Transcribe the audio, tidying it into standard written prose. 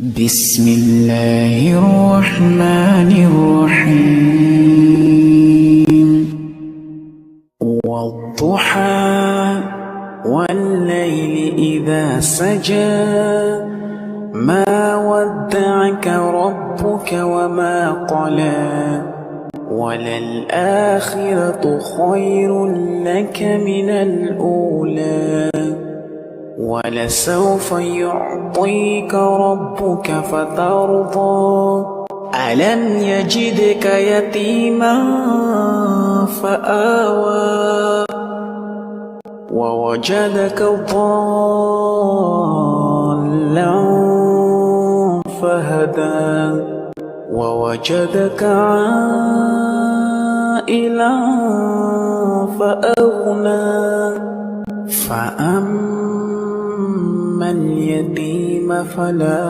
بسم الله الرحمن الرحيم والضحى والليل إذا سجى ما ودعك ربك وما قلى وللآخرة خير لك من الأولى ولسوف يعطيك ربك فترضى ألم يجدك يتيما فآوى ووجدك ضالا فهدى ووجدك عائلا فأغنى فأما اليتيم فلا